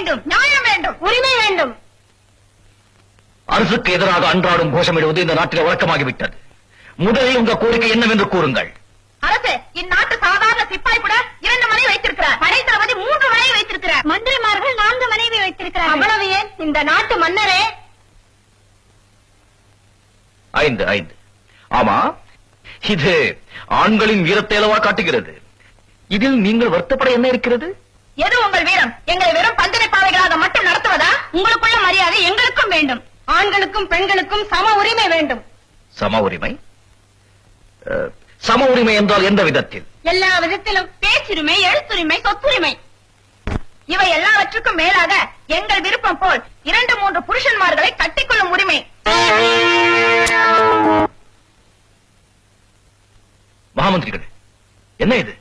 வேண்டும், நியாயம் வேண்டும், உரிமை வேண்டும். அரசுக்கு எதிராக அன்றாடும் கோஷமிடுவது இந்த நாட்டில் வழக்கமாகிவிட்டது. முதலில் உங்க கோரிக்கை என்னவென்று கூறுங்கள். அரசு, இந்நாட்டு சாதாரண சிப்பாய் கூட 2 மனைவி வைத்திருக்கிறார். படை தளபதி 3 மனைவி வைத்திருக்கிறார். மந்திரிமார்கள் 4 மனைவி வைத்திருக்கிறார். அவ்வளவு ஏன், இந்த நாட்டு மன்னரே 5. ஆமா, இது ஆண்களின் வீரத்தை அளவா காட்டுகிறது. இதில் நீங்கள் வருத்தப்பட என்ன இருக்கிறது? எது உங்கள் வீரம்? எங்களை வெறும் பஞ்சனை பாவைகளாக மட்டும் நடத்துவதா? உங்களுக்குள்ள மரியாதை எங்களுக்கும் வேண்டும். ஆண்களுக்கும் பெண்களுக்கும் சம உரிமை வேண்டும். சம உரிமை? சம உரிமை என்றால் எந்த விதத்தில்? எல்லா விதத்திலும். பேச்சுரிமை, எழுத்துரிமை, சொத்துரிமை. இவை எல்லாவற்றுக்கும் மேலாக எங்கள் விருப்பம் போல் 2-3 புருஷன்மார்களை கட்டிக்கொள்ளும் உரிமை. மகாமந்திரிகள், என்ன இது?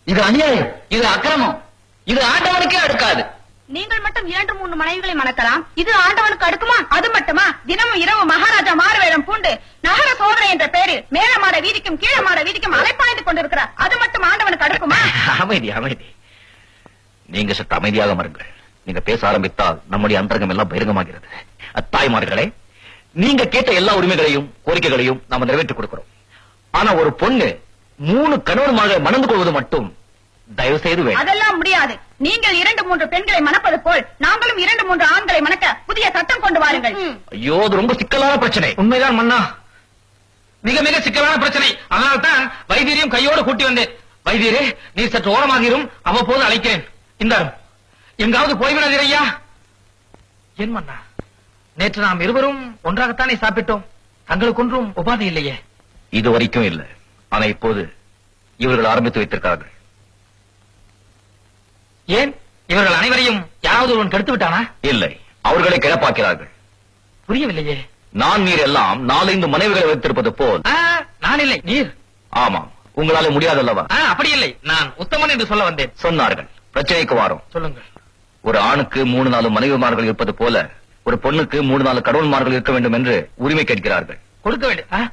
இது அநியாயம், இது அக்கிரமம், இது ஆண்டவனுக்கே அடுக்காது. நீங்கள் மட்டும் 2-3 மனைவிகளை மணக்கலாம், இது ஆண்டவனுக்கு அடுக்குமா? அது மட்டுமா? தினமும் இரவு மகாராஜா மாறுவேடம் பூண்டு நகர சோதனை என்ற பெயரில் மேல மாட வீதிக்கும் கீழ மாட வீதிக்கும் அலைப்பாய்ந்து கொண்டிருக்கிறார். அது மட்டும் ஆண்டவனுக்கு அடுக்குமா? அமைதி, அமைதி. நீங்க சற்று அமைதியாக மருங்கள். நீங்க பேச ஆரம்பித்தால் நம்முடைய அந்தரங்கம் எல்லாம் பகிரங்கமாகிறது. தாய்மார்களே, நீங்க கேட்ட எல்லா உரிமைகளையும் கோரிக்கைகளையும் நாம நிறைவேற்றிக் கொடுக்கிறோம். ஆனா ஒரு பொண்ணு 3 கணவன்மார்களை மணந்து கொள்வது மட்டும் தயவு செய்து வேண்டும். அதெல்லாம் முடியாது. நீங்கள் 2-3 பெண்களை மணப்பது போல் நாங்களும் 2-3 ஆண்களை மணக்க புதிய சட்டம் கொண்டு வாருங்கள். ஐயோ, அது ரொம்ப சிக்கலான பிரச்சனை. உண்மைதான் மன்னா, மிக மிக சிக்கலான பிரச்சனை. அதனால்தான் வைத்தியரையும் கையோடு கூட்டி வந்தேன். வைத்தியரே, நீ சற்று ஓரமாகிரும், அவ்வப்போது அழைக்கிறேன். இந்த எங்காவது போய்விடாதீர் ஐயா. என் மன்னா, நேற்று நாம் இருவரும் ஒன்றாகத்தானே சாப்பிட்டோம். தங்களுக்கு ஒன்றும் உபாதை இல்லையே? இது வரைக்கும் இல்லை. ஆனா இப்போது இவர்கள் ஆரம்பித்து வைத்திருக்கிறார்கள். ஏன், இவர்கள் அனைவரையும் யாராவது ஒருவன் கெடுத்து விட்டானா? இல்லை, அவர்களை கிளப்பாக்கிறார்கள். புரியவில்லையே. நான் நீர் எல்லாம் 4-5 மனைவிகளை வைத்திருப்பது போல். நான் இல்லை, நீர். ஆமாம், உங்களால முடியாதல்லவா? அப்படி இல்லை, நான் உத்தமன் என்று சொல்ல வந்தேன். சொன்னார்கள். பிரச்சனைக்கு வாரம். சொல்லுங்கள். ஒரு ஆணுக்கு 3-4 மனைவிமார்கள் இருப்பது போல ஒரு பொண்ணுக்கு 3-4 கடவுள்மார்கள் இருக்க வேண்டும் என்று உரிமை கேட்கிறார்கள். கொடுக்க வேண்டும்.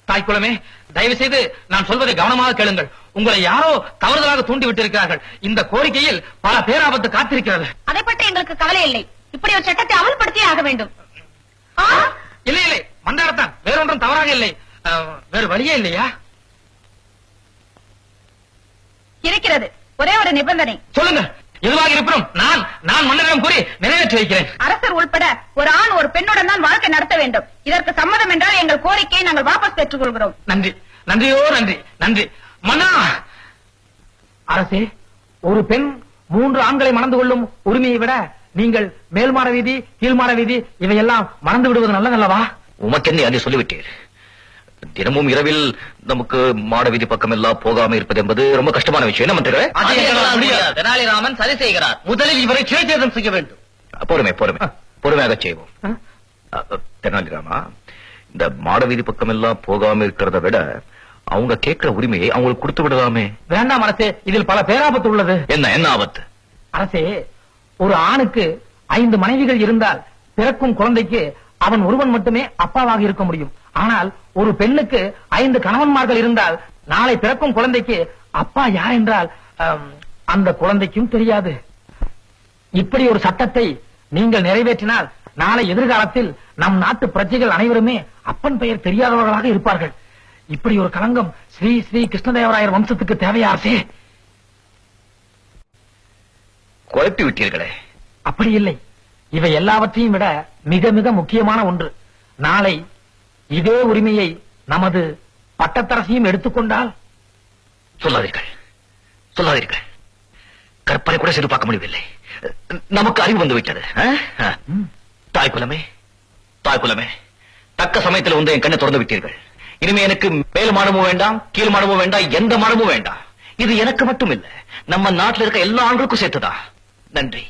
தாய்க்குளமே, தயவு செய்து நான் சொல்வதை கவனமாக கேளுங்கள். உங்களை யாரோ தவறுதலாக தூண்டி விட்டிருக்கிறார்கள். இந்த கோரிக்கையில் பல பேராபத்து காத்திருக்கிறது. அதை பற்றி எங்களுக்கு கவலை இல்லை. இப்படி ஒரு சட்டத்தை அமல்படுத்தியே ஆக வேண்டும். இல்லை இல்லை, மந்தாரத்தான், வேறொன்றும் தவறாக இல்லை. வேறு வழியே இல்லையா? இருக்கிறது. ஒரே ஒரு நிபந்தனை. சொல்லுங்க. எதுவாக இருப்பினும் நான் மன்னரிடம் கூறி நிறைவேற்றி வைக்கிறேன். அரசர் உள்பட ஒரு ஆண் ஒரு பெண்ணுடன் தான் வாழ்க்கை நடத்த வேண்டும். இதற்கு சம்மதம் என்றால் எங்கள் கோரிக்கையை நாங்கள் வாபஸ் பெற்றுக் கொள்கிறோம். நன்றி, நன்றியோ நன்றி, நன்றி மன்னா. அரசே, ஒரு பெண் 3 ஆண்களை மணந்து கொள்ளும் உரிமையை விட நீங்கள் மேல்மாட வீதி கீழ்மாட வீதி இவையெல்லாம் மறந்து விடுவது நல்லதல்லவா? உமக்கென்ன அதை சொல்லிவிட்டீர். தினமும் இரவில் நமக்கு மாட வீதி பக்கம் எல்லாம் போகாம இருப்பது என்பது ரொம்ப கஷ்டமான விஷயம். என்ன மந்திரிகளே? தெனாலிராமன் சரி செய்கிறார். முதலில் இவரை சிறைச்சேதம் செய்ய வேண்டும். பொறுமையாக செய்வோம். தெனாலிராமா, இந்த மாட வீதி பக்கம் எல்லாம் போகாம இருக்கிறத விட அவங்க கேட்கிற உரிமையை அவங்களுக்கு கொடுத்து விடலாமே. வேண்டாம் அரசே, இதில் பல பேராபத்து உள்ளது. என்ன ஆபத்து? அரசே, ஒரு ஆணுக்கு 5 மனைவிகள் இருந்தால் பிறக்கும் குழந்தைக்கு அவன் ஒருவன் மட்டுமே அப்பாவாக இருக்க முடியும். ஆனால் ஒரு பெண்ணுக்கு 5 கணவன்மார்கள் இருந்தால் நாளை பிறக்கும் குழந்தைக்கு அப்பா யார் என்றால் அந்த குழந்தைக்கும் தெரியாது. இப்படி ஒரு சட்டத்தை நீங்கள் நிறைவேற்றினால் நாளை எதிர்காலத்தில் நம் நாட்டு பிரஜைகள் அனைவருமே அப்பன் பெயர் தெரியாதவர்களாக இருப்பார்கள். இப்படி ஒரு களங்கம் ஸ்ரீ ஸ்ரீ கிருஷ்ணதேவராயர் வம்சத்துக்கு தேவையா அரசே? குழப்பி விட்டீர்களே. அப்படி இல்லை, இவை எல்லாவற்றையும் விட மிக மிக முக்கியமான ஒன்று. நாளை இதே உரிமையை நமது பட்டத்தரசியும் எடுத்துக்கொண்டால். சொல்லாதீர்கள். கற்பனை கூட சிறு பார்க்க முடியவில்லை. நமக்கு அறிவு வந்து விட்டது. தாய்குலமே, தக்க சமயத்தில் வந்து என் கண்ணை திறந்து விட்டீர்கள். இனிமே எனக்கு மேல் மாடமும் வேண்டாம், கீழ் மாடமும் வேண்டாம், எந்த மாடமும் வேண்டாம். இது எனக்கு மட்டும் இல்ல, நம்ம நாட்டில் இருக்க எல்லா ஆண்களுக்கும் சேர்த்துதான். நன்றி.